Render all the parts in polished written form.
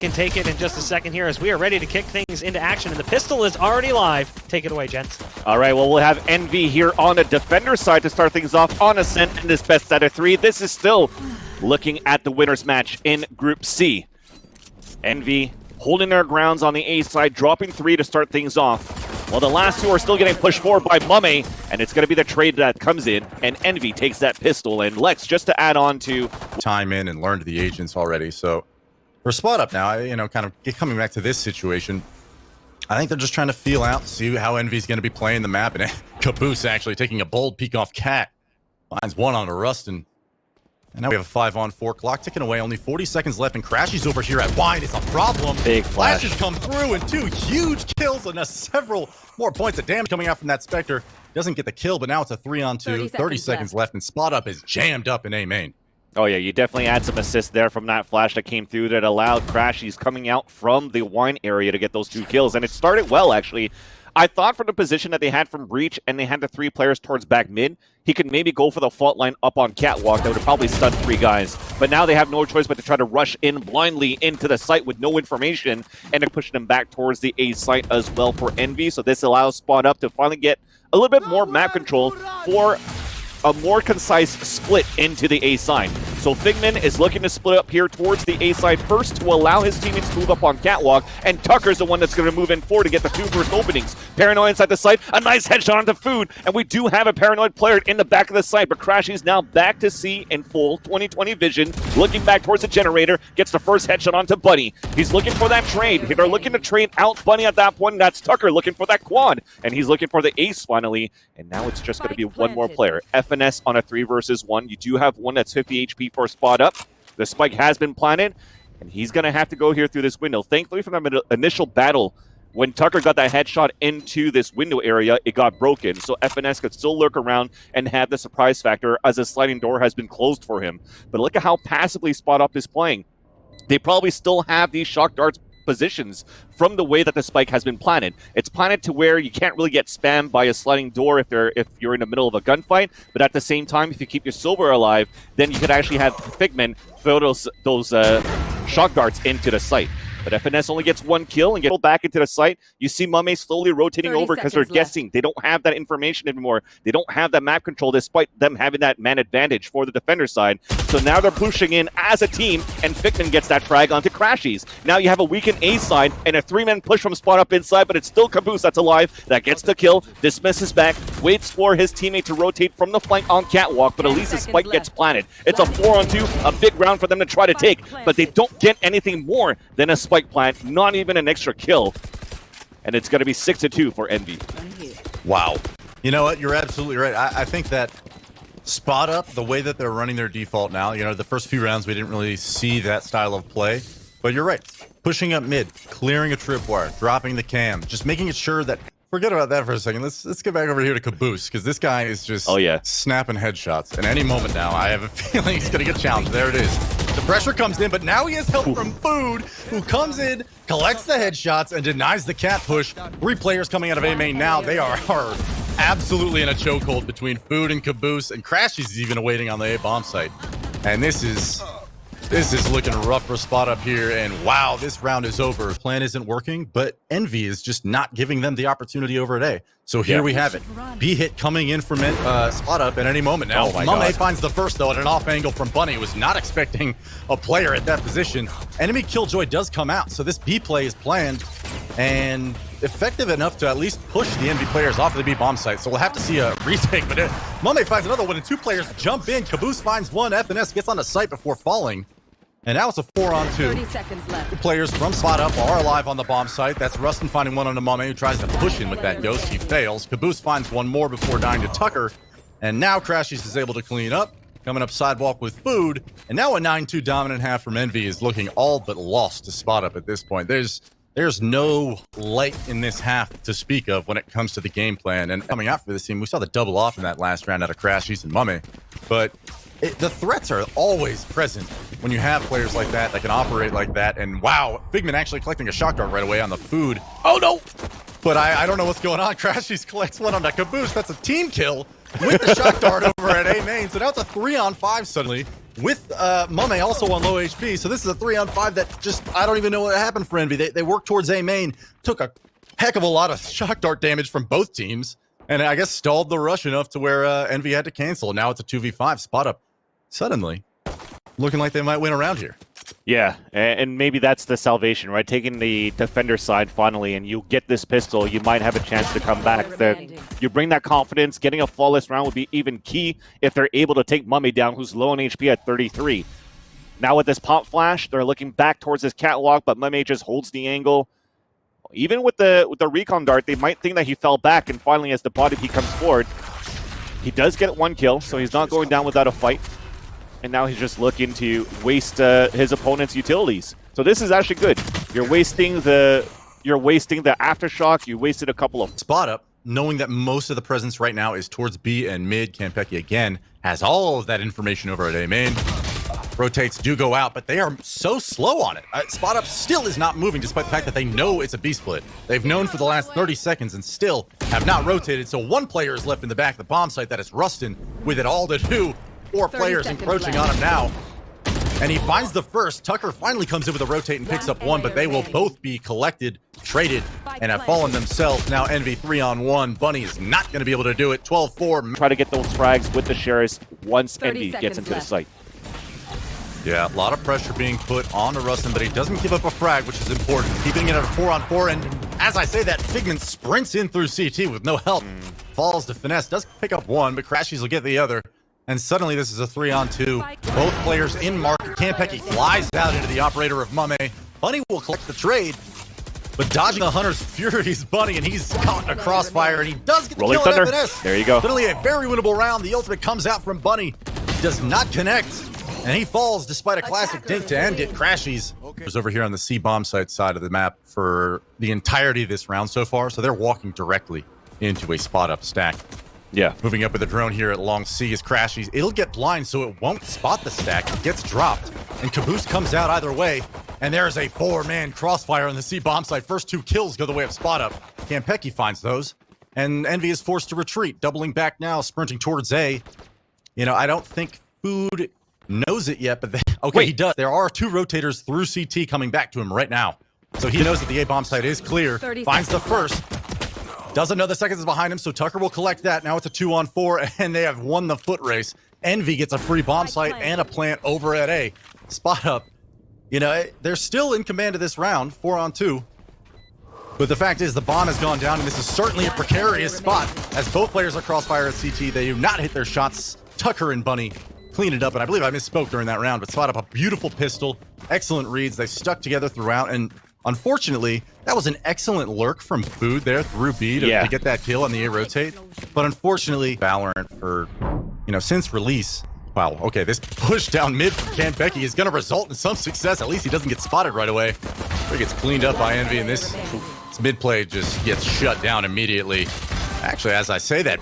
Can take it in just a second here as we are ready to kick things into action, and the pistol is already live. Take it away, gents. All right, well, we'll have Envy here on the defender side to start things off on Ascent in this best out of 3. This is still looking at the winner's match in Group C. Envy holding their grounds on the A side, dropping 3 to start things off. Well, the last 2 are still getting pushed forward by Mummay, and it's going to be the trade that comes in, and Envy takes that pistol. And Lex, just to add on to... time in and learned the agents already, so... For spot up now, kind of coming back to this situation, I think they're just trying to feel out, see how Envy's going to be playing the map, and Kaboose actually taking a bold peek off Cat. Finds one on a Rustin. And now we have a 5-on-4 clock ticking away, only 40 seconds left, and crashies over here at wide is a problem. Big flash. Flashes come through, and 2 huge kills, and several more points of damage coming out from that Spectre. Doesn't get the kill, but now it's a 3-on-2, 30 seconds left, and spot up is jammed up in A main. Oh yeah, you definitely had some assists there from that flash that came through that allowed crashies coming out from the wine area to get those 2 kills. And it started well, actually. I thought from the position that they had from Breach and they had the 3 players towards back mid, he could maybe go for the fault line up on Catwalk. That would have probably stunned 3 guys. But now they have no choice but to try to rush in blindly into the site with no information, and they're pushing them back towards the A site as well for Envy. So this allows Spot Up to finally get a little bit more map control for a more concise split into the A side. So Figman is looking to split up here towards the A side first to allow his teammates to move up on Catwalk, and Tucker's the one that's going to move in forward to get the 2 first openings. Paranoid inside the site, a nice headshot onto Food, and we do have a Paranoid player in the back of the site, but Crashy's now back to C in full 20/20 vision, looking back towards the generator, gets the first headshot onto Bunny. He's looking for that trade. They're looking to trade out Bunny at that point, and that's Tucker looking for that quad, and he's looking for the ace finally, and now it's just going to be one more player. FNS on a 3 versus 1. You do have one that's 50 HP for Spot Up. The spike has been planted, and he's going to have to go here through this window. Thankfully, from that initial battle, when Tucker got that headshot into this window area, it got broken. So FNS could still lurk around and have the surprise factor as a sliding door has been closed for him. But look at how passively Spot Up is playing. They probably still have these shock darts positions from the way that the spike has been planted. It's planted to where you can't really get spammed by a sliding door if you're in the middle of a gunfight, but at the same time, if you keep your silver alive, then you could actually have Figman throw those shock darts into the site. But FNS only gets 1 kill and get back into the site. You see Mummay slowly rotating over because they're guessing. They don't have that information anymore. They don't have that map control despite them having that man advantage for the defender side. So now they're pushing in as a team, and Figman gets that frag onto Crashies. Now you have a weakened A side and a 3-man push from Spot Up inside, but it's still Kaboose that's alive. That gets the kill. Dismisses back, waits for his teammate to rotate from the flank on Catwalk, but at least the spike gets planted. It's a 4-on-2, a big round for them to try to take, but they don't get anything more than a spike plant, not even an extra kill. And it's going to be 6-2 for Envy. Wow. You know what? You're absolutely right. I think that Spot Up, the way that they're running their default now, the first few rounds we didn't really see that style of play. But you're right. Pushing up mid, clearing a tripwire, dropping the cam, just making it sure that... Forget about that for a second. Let's get back over here to Caboose, because this guy is just snapping headshots. And any moment now, I have a feeling he's going to get challenged. There it is. The pressure comes in, but now he has help from Food, who comes in, collects the headshots, and denies the cat push. 3 players coming out of A main now. They are absolutely in a chokehold between Food and Caboose, and Crashies is even awaiting on the A bomb site. And this is looking rough for Spot Up here, and wow, this round is over. Plan isn't working, but Envy is just not giving them the opportunity over at A. So here we have it. B-hit coming in from Spot Up at any moment now. Mummay finds the first, though, at an off angle from Bunny. Was not expecting a player at that position. Enemy Killjoy does come out, so this B play is planned and effective enough to at least push the Envy players off of the B bomb site. So we'll have to see a retake, but Mummay finds another one, and 2 players jump in. Caboose finds one. FNS gets on the site before falling. And now it's a 4-on-2. 30 seconds left. 2 players from Spot Up are alive on the bomb site. That's Rustin finding one on the Mummay, who tries to push in with that ghost. He fails. Caboose finds one more before dying to Tucker. And now Crashies is able to clean up. Coming up sidewalk with Food. And now a 9-2 dominant half from Envy is looking all but lost to Spot Up at this point. There's no light in this half to speak of when it comes to the game plan. And coming out for this team, we saw the double off in that last round out of Crashies and Mummay. But the threats are always present when you have players like that can operate like that. And wow, Figman actually collecting a shock dart right away on the Food. Oh no! But I don't know what's going on. Crashies collects one on that Caboose. That's a team kill with the shock dart over at A main. So now it's a 3-on-5 suddenly. with mummay also on low HP. So this is a 3-on-5 that just, I don't even know what happened for Envy. They worked towards A main, took a heck of a lot of shock dart damage from both teams, and I guess stalled the rush enough to where Envy had to cancel. Now it's a 2v5 spot up. Suddenly, looking like they might win around here. Yeah, and maybe that's the salvation, right? Taking the defender side finally, and you get this pistol, you might have a chance to come back. You bring that confidence. Getting a flawless round would be even key if they're able to take Mummay down, who's low on HP at 33. Now with this pop flash, they're looking back towards this catwalk, but Mummay just holds the angle. Even with the recon dart, they might think that he fell back, and finally as the body peek comes forward, he does get 1 kill, so he's not going down without a fight. And now he's just looking to waste his opponent's utilities. So this is actually good. You're wasting the aftershock. You wasted a couple of spot up, knowing that most of the presence right now is towards B and mid. Campeki again has all of that information over at A main. Rotates do go out, but they are so slow on it. Spot up still is not moving, despite the fact that they know it's a B split. They've known for the last 30 seconds and still have not rotated. So 1 player is left in the back of the bomb site. That is Rustin with it all to do. 4 players encroaching on him now. And he finds the first. Tucker finally comes in with a rotate and picks up 1, but they will both be collected, traded, and have fallen themselves. Now Envy 3-on-1. Bunny is not going to be able to do it. 12-4. Try to get those frags with the shares once Envy gets into the site. Yeah, a lot of pressure being put on to Rustin, but he doesn't give up a frag, which is important. Keeping it at a 4-on-4, and as I say that, Figment sprints in through CT with no help. Falls to finesse, does pick up 1, but Crashies will get the other. And suddenly this is a 3-on-2. Both players in market. Campeki flies out into the operator of Mummay. Bunny will collect the trade, but dodging the Hunter's Fury's Bunny, and he's caught in a crossfire, and he does get the Rolling kill at Thunder. FNS. There you go. Literally a very winnable round. The ultimate comes out from Bunny. Does not connect, and he falls despite a classic dink to end it. Crashies is over here on the C bomb site side of the map for the entirety of this round so far, so they're walking directly into a spot-up stack. Yeah. Moving up with the drone here at long C is Crashies. It'll get blind, so it won't spot the stack. It gets dropped, and Kaboose comes out either way. And there's a 4-man crossfire on the C bomb site. First 2 kills go the way of spot up. Campeki finds those, and Envy is forced to retreat. Doubling back now, sprinting towards A. You know, I don't think Food knows it yet, but okay, he does. There are 2 rotators through CT coming back to him right now. So he knows that the A bomb site is clear. Finds the first. Doesn't know the second is behind him, so Tucker will collect that. Now it's a 2-on-4, and they have won the foot race. Envy gets a free bomb site and a plant over at A. Spot up. You know, they're still in command of this round, 4-on-2. But the fact is, the bomb has gone down, and this is certainly a precarious spot. As both players are crossfire at CT, they do not hit their shots. Tucker and Bunny clean it up, and I believe I misspoke during that round, but spot up a beautiful pistol. Excellent reads. They stuck together throughout, and unfortunately, that was an excellent lurk from Food there through B to get that kill on the A rotate. But unfortunately, Valorant for, you know, since release, wow, okay, this push down mid from Campeki is going to result in some success. At least he doesn't get spotted right away. He gets cleaned up by Envy, and this mid play just gets shut down immediately. Actually, as I say that,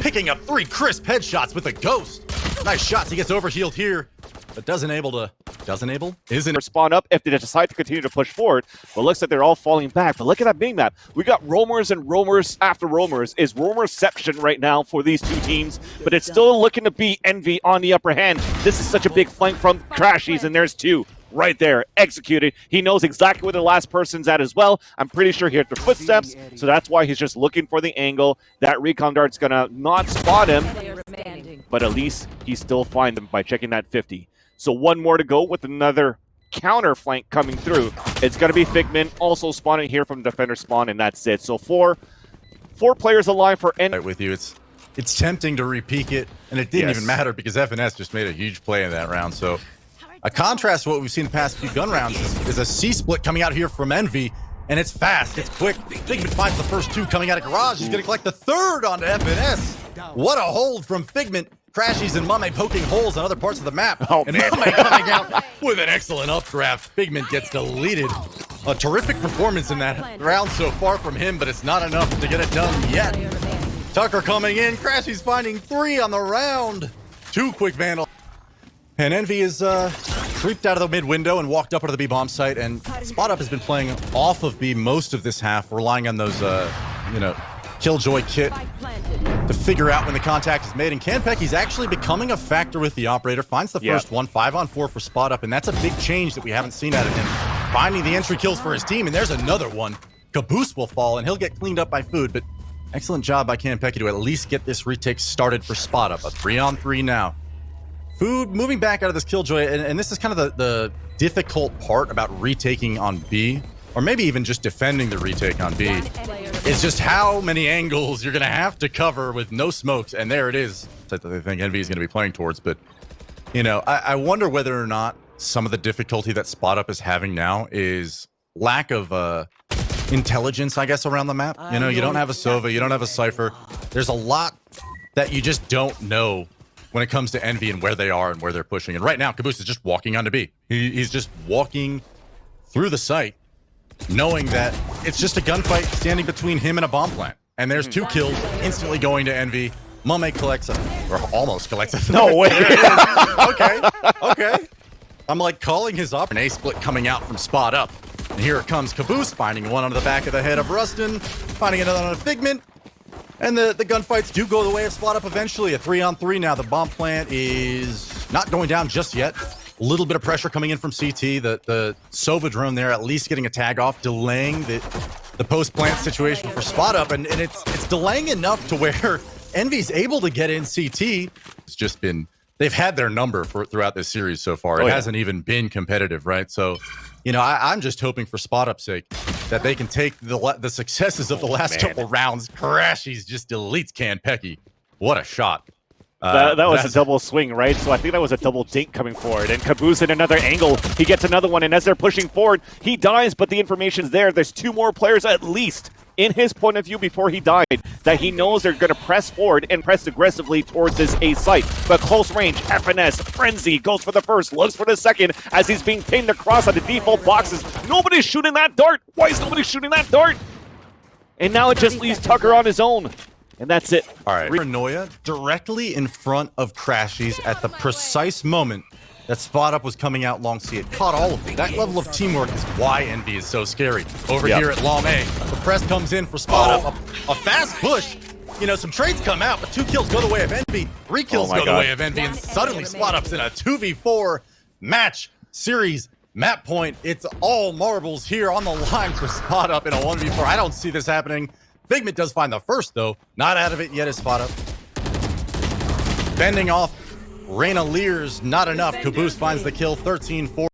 picking up 3 crisp headshots with a ghost. Nice shots. He gets overhealed here, but isn't spawn up if they decide to continue to push forward. But looks like they're all falling back. But look at that big map. We got roamers and roamers after roamers. Is roamerception right now for these 2 teams, but it's still looking to be Envy on the upper hand. This is such a big flank from Crashies, and there's 2 right there executed. He knows exactly where the last person's at as well. I'm pretty sure he heard their footsteps, so that's why he's just looking for the angle. That recon dart's gonna not spot him, but at least he still find them by checking that 50. So 1 more to go with another counter flank coming through. It's going to be Figment also spawning here from defender spawn, and that's it. So four players alive for N. Right with you. It's tempting to re-peek it, and it didn't even matter because FNS just made a huge play in that round. So a contrast to what we've seen the past few gun rounds is a C-split coming out here from Envy, and it's fast, it's quick. Figment finds the first 2 coming out of garage. He's going to collect the 3rd onto FNS. What a hold from Figment. Crashies and Mummay poking holes on other parts of the map. Oh, and man. Mummay coming out with an excellent updraft. Figment gets deleted. A terrific performance in that round so far from him, but it's not enough to get it done yet. Tucker coming in. Crashies finding 3 on the round. 2 quick vandal. And Envy is creeped out of the mid window and walked up onto the B bomb site. And Spot Up has been playing off of B most of this half, relying on those, Killjoy kit to figure out when the contact is made. And Kanpeki's actually becoming a factor with the operator. Finds the first one, 5-on-4 for spot up, and that's a big change that we haven't seen out of him. Finding the entry kills for his team, and there's another one. Kaboose will fall, and he'll get cleaned up by food, but excellent job by Kanpeki to at least get this retake started for spot up. A 3-on-3 now. Food moving back out of this Killjoy, and this is kind of the difficult part about retaking on B, or maybe even just defending the retake on B. It's just how many angles you're going to have to cover with no smokes, and there it is. That's what I think Envy is going to be playing towards, but, you know, I wonder whether or not some of the difficulty that Spot Up is having now is lack of intelligence, I guess, around the map. You know, you don't have a Sova, you don't have a Cypher. There's a lot that you just don't know when it comes to Envy and where they are and where they're pushing. And right now, Caboose is just walking onto B. He's just walking through the site, knowing that it's just a gunfight standing between him and a bomb plant. And there's 2 kills instantly going to Envy. Mummay collects a, or almost collects a. No way. Okay. I'm like calling his up. An A split coming out from Spot Up. And here it comes Caboose, finding one on the back of the head of Rustin, finding another on a Figment. And the gunfights do go the way of Spot Up eventually. A 3-on-3 now. The bomb plant is not going down just yet. A little bit of pressure coming in from CT. The Sova drone there at least getting a tag off, delaying the post-plant situation for Spot Up. And it's delaying enough to where Envy's able to get in CT. It's just been, they've had their number throughout this series so far. It hasn't even been competitive, right? So, you know, I'm just hoping for Spot Up's sake that they can take the successes of the last couple rounds. Crashies just deletes Kanpeki. What a shot. That was a double swing, right? So I think that was a double dink coming forward. And Caboose in another angle. He gets another one, and as they're pushing forward, he dies, but the information's there. There's 2 more players at least in his point of view before he died that he knows they're going to press forward and press aggressively towards this A site. But close range, FNS, Frenzy goes for the first, looks for the second as he's being pinged across on the default boxes. Nobody's shooting that dart. Why is nobody shooting that dart? And now it just leaves Tucker on his own. And that's it. All right. Paranoia directly in front of Crashies at the precise moment that Spot Up was coming out long C. It caught all of them. That level of teamwork is why Envy is so scary. Over here at long A, the press comes in for Spot Up. A fast push. You know, some trades come out, but 2 kills go the way of Envy. 3 kills go the way of Envy, and suddenly Spot Up's in a 2v4 match series. Map point. It's all marbles here on the line for Spot Up in a 1v4. I don't see this happening. Figment does find the first, though. Not out of it yet is Spot Up. Bending off Reyna Lears, not enough. Caboose finds the kill, 13-4.